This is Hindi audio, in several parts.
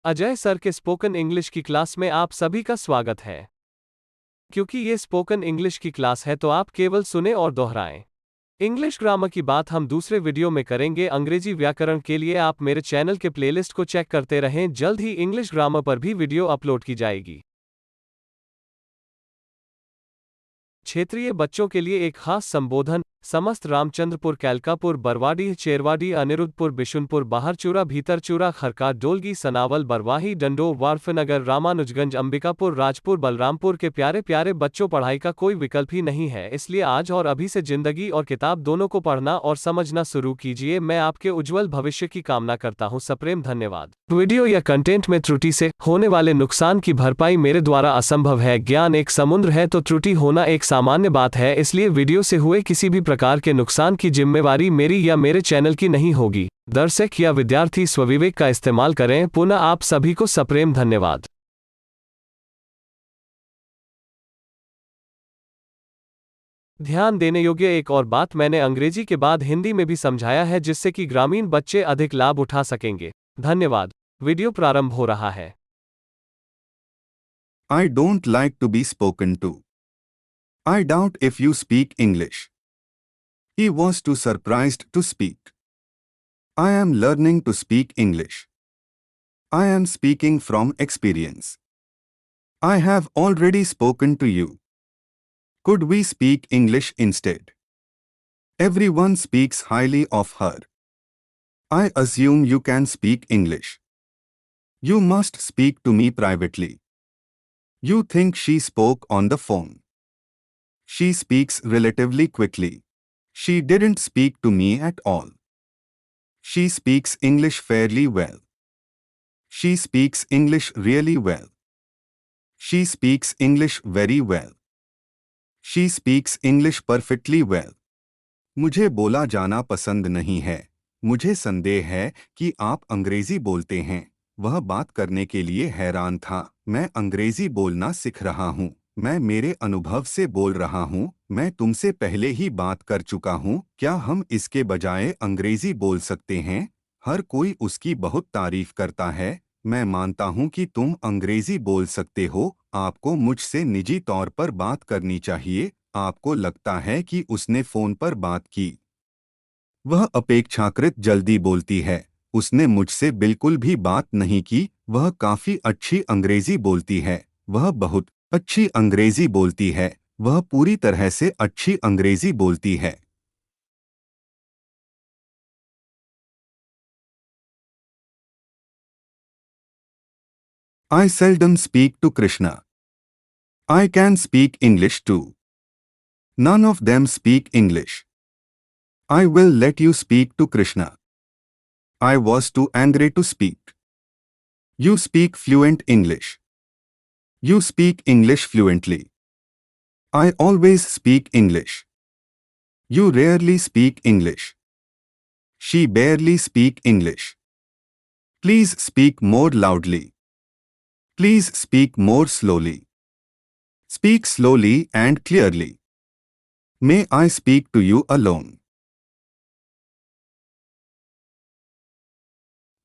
अजय सर के स्पोकन इंग्लिश की क्लास में आप सभी का स्वागत है। क्योंकि ये स्पोकन इंग्लिश की क्लास है तो आप केवल सुने और दोहराएं। इंग्लिश ग्रामर की बात हम दूसरे वीडियो में करेंगे। अंग्रेजी व्याकरण के लिए आप मेरे चैनल के प्लेलिस्ट को चेक करते रहें। जल्द ही इंग्लिश ग्रामर पर भी वीडियो अपलोड की जाएगी। क्षेत्रीय बच्चों के लिए एक खास संबोधन। समस्त रामचंद्रपुर, कैलकापुर, बरवाडीह, चेरवाडी, अनिरुद्धपुर, बिशुनपुर, बाहरचूरा, भीतरचूरा, खरका, डोलगी, सनावल, बरवाही, डंडो, वार्फनगर, रामानुजगंज, अंबिकापुर, राजपुर, बलरामपुर के प्यारे प्यारे बच्चों, पढ़ाई का कोई विकल्प ही नहीं है, इसलिए आज और अभी से जिंदगी और किताब दोनों को पढ़ना और समझना शुरू कीजिए। मैं आपके उज्जवल भविष्य की कामना करता हूँ। सप्रेम धन्यवाद। वीडियो या कंटेंट में त्रुटि से होने वाले नुकसान की भरपाई मेरे द्वारा असंभव है। ज्ञान एक समुद्र है तो त्रुटि होना एक सामान्य बात है, इसलिए वीडियो से हुए किसी भी प्रकार के नुकसान की जिम्मेवारी मेरी या मेरे चैनल की नहीं होगी। दर्शक या विद्यार्थी स्वविवेक का इस्तेमाल करें। पुनः आप सभी को सप्रेम धन्यवाद। ध्यान देने योग्य एक और बात, मैंने अंग्रेजी के बाद हिंदी में भी समझाया है, जिससे कि ग्रामीण बच्चे अधिक लाभ उठा सकेंगे। धन्यवाद। वीडियो प्रारंभ हो रहा है। I don't like to be spoken to. I doubt if you speak English. He was too surprised to speak. I am learning to speak English. I am speaking from experience. I have already spoken to you. Could we speak English instead? Everyone speaks highly of her. I assume you can speak English. You must speak to me privately. You think she spoke on the phone. She speaks relatively quickly. She didn't speak to me at all. She speaks English fairly well. She speaks English really well. She speaks English very well. She speaks English perfectly well. मुझे बोला जाना पसंद नहीं है। मुझे संदेह है कि आप अंग्रेजी बोलते हैं। वह बात करने के लिए हैरान था। मैं अंग्रेजी बोलना सीख रहा हूँ। मैं मेरे अनुभव से बोल रहा हूँ। मैं तुमसे पहले ही बात कर चुका हूँ। क्या हम इसके बजाय अंग्रेजी बोल सकते हैं? हर कोई उसकी बहुत तारीफ करता है। मैं मानता हूँ कि तुम अंग्रेजी बोल सकते हो। आपको मुझसे निजी तौर पर बात करनी चाहिए। आपको लगता है कि उसने फोन पर बात की। वह अपेक्षाकृत जल्दी बोलती है। उसने मुझसे बिल्कुल भी बात नहीं की। वह काफी अच्छी अंग्रेजी बोलती है। वह बहुत अच्छी अंग्रेजी बोलती है। वह पूरी तरह से अच्छी अंग्रेजी बोलती है। I seldom speak to Krishna. I can speak English too. None of them speak English. I will let you speak to Krishna. I was too angry to speak. You speak fluent English. You speak English fluently. I always speak English. You rarely speak English. She barely speak English. Please speak more loudly. Please speak more slowly. Speak slowly and clearly. May I speak to you alone?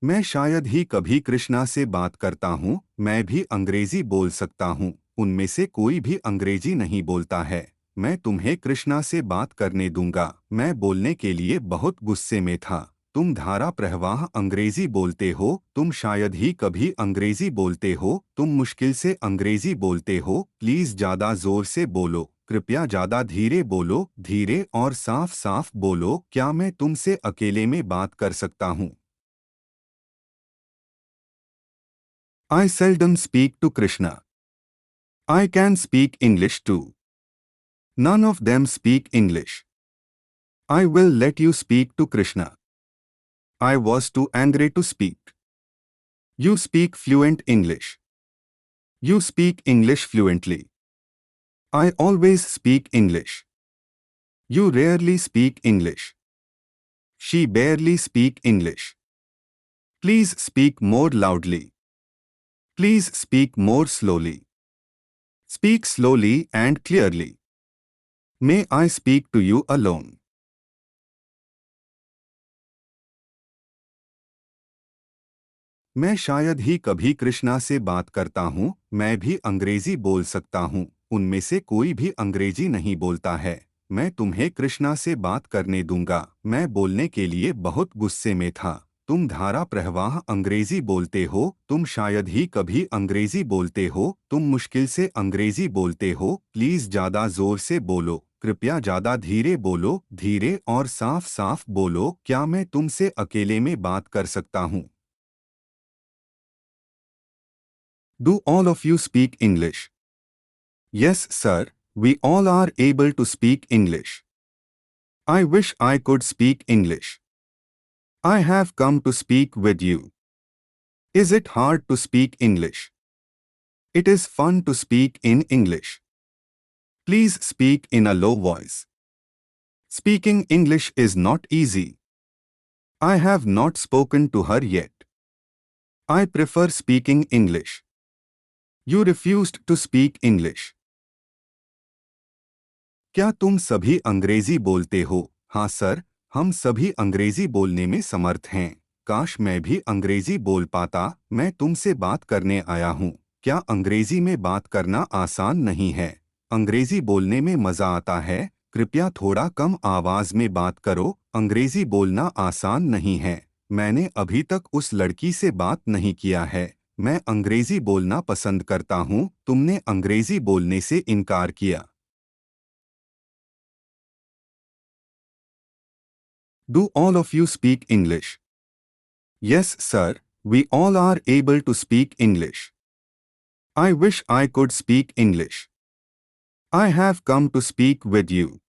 मैं शायद ही कभी कृष्णा से बात करता हूँ। मैं भी अंग्रेजी बोल सकता हूँ। उनमें से कोई भी अंग्रेजी नहीं बोलता है। मैं तुम्हें कृष्णा से बात करने दूंगा। मैं बोलने के लिए बहुत गुस्से में था। तुम धारा प्रवाह अंग्रेजी बोलते हो। तुम शायद ही कभी अंग्रेजी बोलते हो। तुम मुश्किल से अंग्रेजी बोलते हो। प्लीज ज्यादा जोर से बोलो। कृपया ज्यादा धीरे बोलो। धीरे और साफ साफ बोलो। क्या मैं तुमसे अकेले में बात कर सकता हूँ? I seldom speak to Krishna. I can speak English too. None of them speak English. I will let you speak to Krishna. I was too angry to speak. You speak fluent English. You speak English fluently. I always speak English. You rarely speak English. She barely speak English. Please speak more loudly. Please speak more slowly. Speak slowly and clearly. May I speak to you alone? मैं शायद ही कभी कृष्णा से बात करता हूँ। मैं भी अंग्रेजी बोल सकता हूँ। उनमें से कोई भी अंग्रेजी नहीं बोलता है। मैं तुम्हें कृष्णा से बात करने दूंगा। मैं बोलने के लिए बहुत गुस्से में था। तुम धारा प्रवाह अंग्रेजी बोलते हो। तुम शायद ही कभी अंग्रेजी बोलते हो। तुम मुश्किल से अंग्रेजी बोलते हो। प्लीज ज्यादा जोर से बोलो। कृपया ज्यादा धीरे बोलो। धीरे और साफ साफ बोलो। क्या मैं तुमसे अकेले में बात कर सकता हूँ? Do all of you speak English? Yes, sir. We all are able to speak English. I wish I could speak English. I have come to speak with you. Is it hard to speak English? It is fun to speak in English. Please speak in a low voice. Speaking English is not easy. I have not spoken to her yet. I prefer speaking English. You refused to speak English. क्या तुम सभी अंग्रेजी बोलते हो? हाँ सर, हम सभी अंग्रेजी बोलने में समर्थ हैं। काश मैं भी अंग्रेजी बोल पाता। मैं तुमसे बात करने आया हूँ। क्या अंग्रेजी में बात करना आसान नहीं है? अंग्रेजी बोलने में मजा आता है। कृपया थोड़ा कम आवाज में बात करो। अंग्रेजी बोलना आसान नहीं है। मैंने अभी तक उस लड़की से बात नहीं किया है। मैं अंग्रेजी बोलना पसंद करता हूँ। तुमने अंग्रेजी बोलने से इनकार किया। Do all of you speak English? Yes, sir. We all are able to speak English. I wish I could speak English. I have come to speak with you.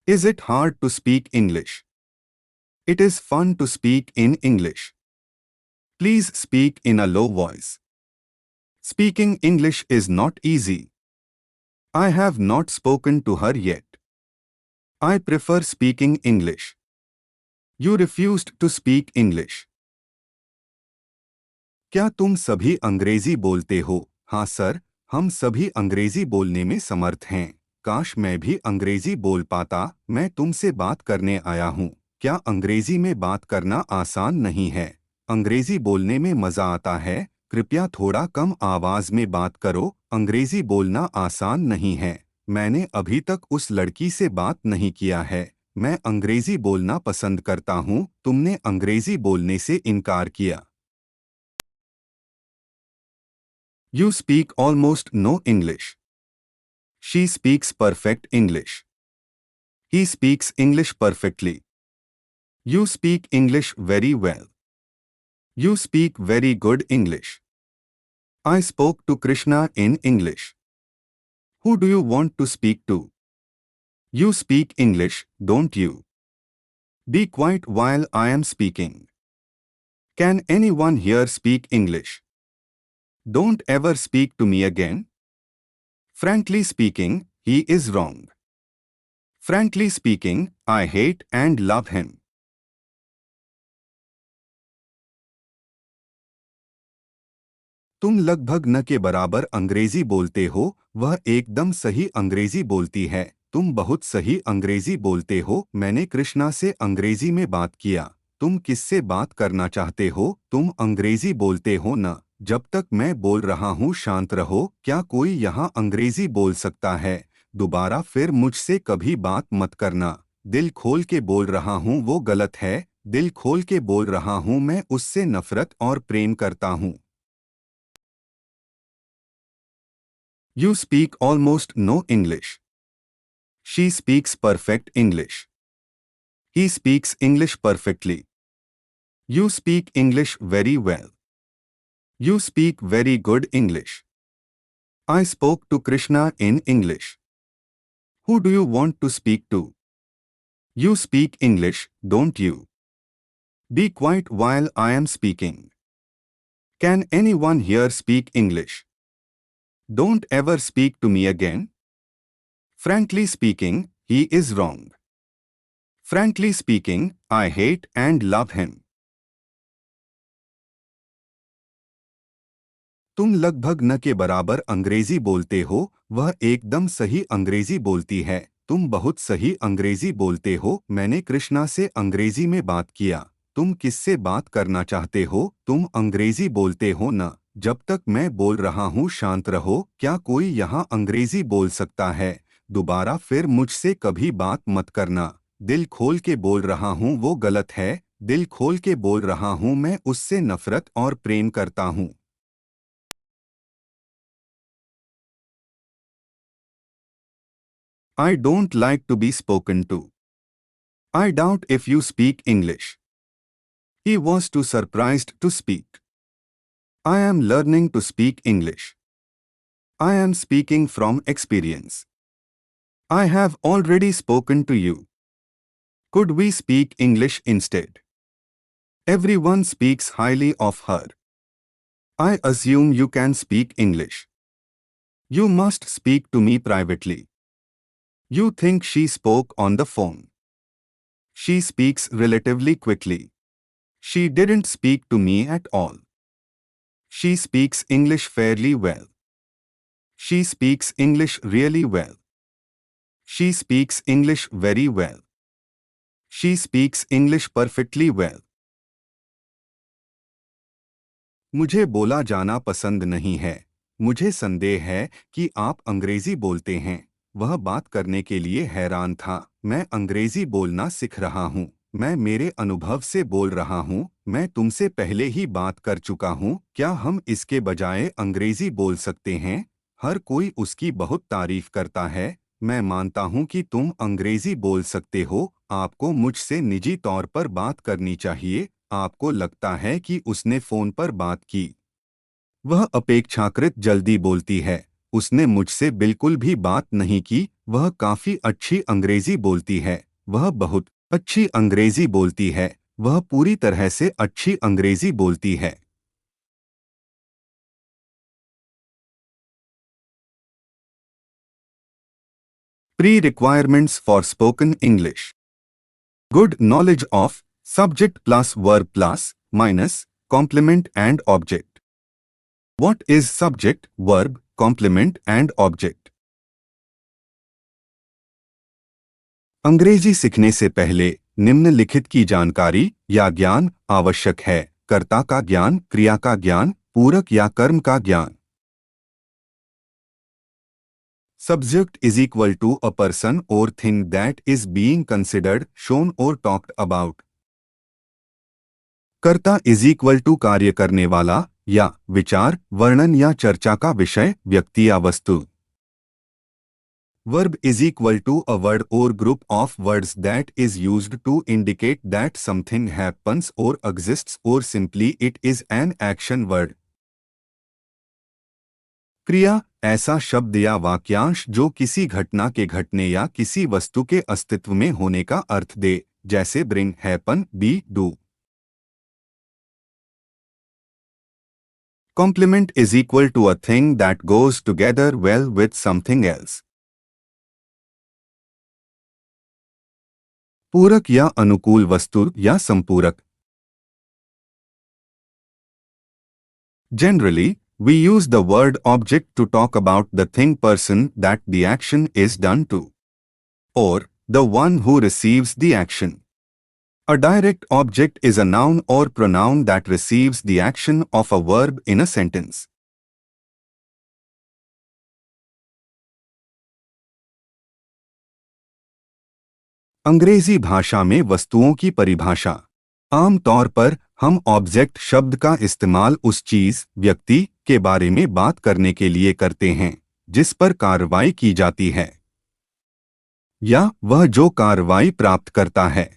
Is it hard to speak English? It is fun to speak in English. Please speak in a low voice. Speaking English is not easy. I have not spoken to her yet. I prefer speaking English. You refused to speak English. क्या तुम सभी अंग्रेजी बोलते हो? हाँ सर, हम सभी अंग्रेजी बोलने में समर्थ हैं। काश मैं भी अंग्रेजी बोल पाता। मैं तुमसे बात करने आया हूँ। क्या अंग्रेजी में बात करना आसान नहीं है? अंग्रेजी बोलने में मजा आता है। कृपया थोड़ा कम आवाज में बात करो। अंग्रेजी बोलना आसान नहीं है। मैंने अभी तक उस लड़की से बात नहीं किया है। मैं अंग्रेजी बोलना पसंद करता हूँ। तुमने अंग्रेजी बोलने से इनकार किया। You speak almost no English. She speaks perfect English. He speaks English perfectly. You speak English very well. You speak very good English. I spoke to Krishna in English. Who do you want to speak to? You speak English, don't you? Be quiet while I am speaking. Can anyone here speak English? Don't ever speak to me again. Frankly speaking, he is wrong. Frankly speaking, I hate and love him. तुम लगभग न के बराबर अंग्रेजी बोलते हो। वह एकदम सही अंग्रेजी बोलती है। तुम बहुत सही अंग्रेजी बोलते हो। मैंने कृष्णा से अंग्रेजी में बात किया। तुम किससे बात करना चाहते हो? तुम अंग्रेजी बोलते हो न? जब तक मैं बोल रहा हूँ शांत रहो। क्या कोई यहाँ अंग्रेजी बोल सकता है? दोबारा फिर मुझसे कभी बात मत करना। दिल खोल के बोल रहा हूँ वो गलत है। दिल खोल के बोल रहा हूँ मैं उससे नफरत और प्रेम करता हूँ। You speak almost no English. She speaks perfect English. He speaks English perfectly. You speak English very well. You speak very good English. I spoke to Krishna in English. Who do you want to speak to? You speak English, don't you? Be quiet while I am speaking. Can anyone here speak English? Don't ever speak to me again. Frankly speaking, he is wrong. Frankly speaking, I hate and love him. तुम लगभग न के बराबर अंग्रेजी बोलते हो। वह एकदम सही अंग्रेजी बोलती है। तुम बहुत सही अंग्रेजी बोलते हो। मैंने कृष्णा से अंग्रेजी में बात किया। तुम किससे बात करना चाहते हो? तुम अंग्रेजी बोलते हो ना? जब तक मैं बोल रहा हूँ शांत रहो। क्या कोई यहाँ अंग्रेजी बोल सकता है? दोबारा फिर मुझसे कभी बात मत करना। दिल खोल के बोल रहा हूँ वो गलत है। दिल खोल के बोल रहा हूँ मैं उससे नफरत और प्रेम करता हूँ। I don't like to be spoken to. I doubt if you speak English. He was too surprised to speak. I am learning to speak English. I am speaking from experience. I have already spoken to you. Could we speak English instead? Everyone speaks highly of her. I assume you can speak English. You must speak to me privately. You think she spoke on the phone. She speaks relatively quickly. She didn't speak to me at all. She speaks English fairly well. She speaks English really well. She speaks English very well. She speaks English perfectly well. मुझे बोला जाना पसंद नहीं है। मुझे संदेह है कि आप अंग्रेजी बोलते हैं। वह बात करने के लिए हैरान था। मैं अंग्रेजी बोलना सीख रहा हूँ। मैं मेरे अनुभव से बोल रहा हूँ। मैं तुमसे पहले ही बात कर चुका हूँ। क्या हम इसके बजाय अंग्रेजी बोल सकते हैं? हर कोई उसकी बहुत तारीफ करता है। मैं मानता हूँ कि तुम अंग्रेजी बोल सकते हो। आपको मुझसे निजी तौर पर बात करनी चाहिए। आपको लगता है कि उसने फोन पर बात की। वह अपेक्षाकृत जल्दी बोलती है। उसने मुझसे बिल्कुल भी बात नहीं की। वह काफी अच्छी अंग्रेजी बोलती है। वह बहुत अच्छी अंग्रेजी बोलती है। वह पूरी तरह से अच्छी अंग्रेजी बोलती है। Pre-requirements for spoken English. Good knowledge of subject plus verb plus minus complement and object. What is subject, verb, complement and object? अंग्रेजी सीखने से पहले निम्नलिखित की जानकारी या ज्ञान आवश्यक है। कर्ता का ज्ञान, क्रिया का ज्ञान, पूरक या कर्म का ज्ञान। Subject is equal to a person or thing that is being considered, shown or talked about. कर्ता इज इक्वल टू कार्य करने वाला या विचार, वर्णन या चर्चा का विषय, व्यक्ति या वस्तु। Verb is equal to a word or group of words that is used to indicate that something happens or exists or simply it is an action word. क्रिया ऐसा शब्द या वाक्यांश जो किसी घटना के घटने या किसी वस्तु के अस्तित्व में होने का अर्थ दे, जैसे bring, happen, be, do. Complement is equal to a thing that goes together well with something else. पूरक या अनुकूल वस्तु या संपूरक। Generally, we use the word object to talk about the thing, person that the action is done to, or the one who receives the action. A direct object is a noun or pronoun that receives the action of a verb in a sentence. अंग्रेजी भाषा में वस्तुओं की परिभाषा। आम तौर पर हम ऑब्जेक्ट शब्द का इस्तेमाल उस चीज, व्यक्ति के बारे में बात करने के लिए करते हैं जिस पर कार्रवाई की जाती है या वह जो कार्रवाई प्राप्त करता है।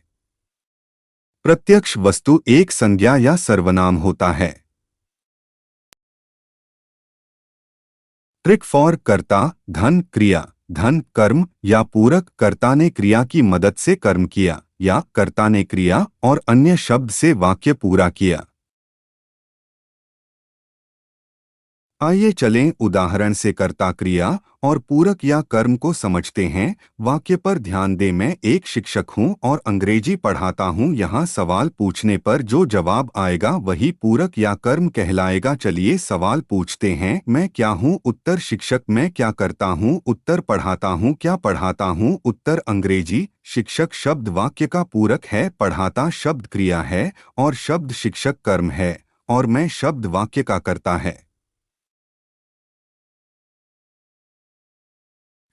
प्रत्यक्ष वस्तु एक संज्ञा या सर्वनाम होता है। ट्रिक फॉर कर्ता, धन, क्रिया, धन, कर्म या पूरक। कर्ता ने क्रिया की मदद से कर्म किया या कर्ता ने क्रिया और अन्य शब्द से वाक्य पूरा किया। आइए चलें उदाहरण से कर्ता क्रिया और पूरक या कर्म को समझते हैं। वाक्य पर ध्यान दें। मैं एक शिक्षक हूं और अंग्रेजी पढ़ाता हूं। यहाँ सवाल पूछने पर जो जवाब आएगा वही पूरक या कर्म कहलाएगा। चलिए सवाल पूछते हैं। मैं क्या हूं? उत्तर शिक्षक। मैं क्या करता हूं? उत्तर पढ़ाता हूं। क्या पढ़ाता हूं? उत्तर अंग्रेजी। शिक्षक शब्द वाक्य का पूरक है, पढ़ाता शब्द क्रिया है और शब्द शिक्षक कर्म है और मैं शब्द वाक्य का कर्ता है।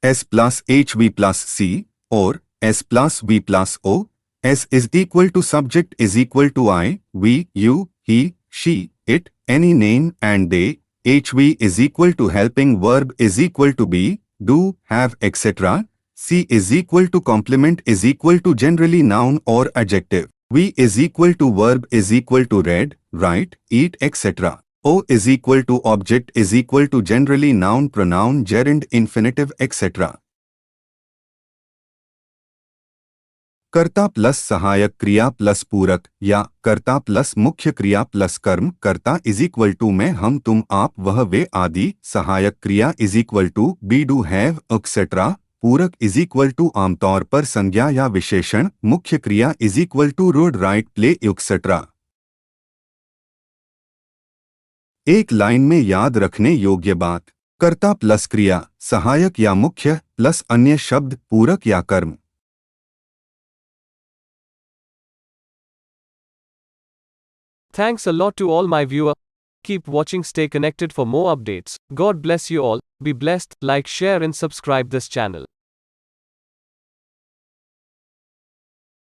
S plus HV plus C or S plus V plus O. S is equal to subject is equal to I, we, you, he, she, it, any name and they. HV is equal to helping verb is equal to be, do, have, etc. C is equal to complement is equal to generally noun or adjective. V is equal to verb is equal to read, write, eat, etc. O is equal to object is equal to generally noun pronoun gerund infinitive etc. कर्ता प्लस सहायक क्रिया प्लस पूरक या कर्ता प्लस मुख्य क्रिया प्लस कर्म। कर्ता इज इक्वल टू मैं, हम, तुम, आप, वह, वे आदि। सहायक क्रिया is equal to be, do, have etcetera. पूरक इज इक्वल टू आमतौर पर संज्ञा या विशेषण। मुख्य क्रिया is equal to rode, write, play etcetera. एक लाइन में याद रखने योग्य बात। कर्ता प्लस क्रिया सहायक या मुख्य प्लस अन्य शब्द पूरक या कर्म। Thanks a lot to all my viewers. Keep watching, stay connected for more updates. God bless you all. Be blessed, like, share and subscribe this channel.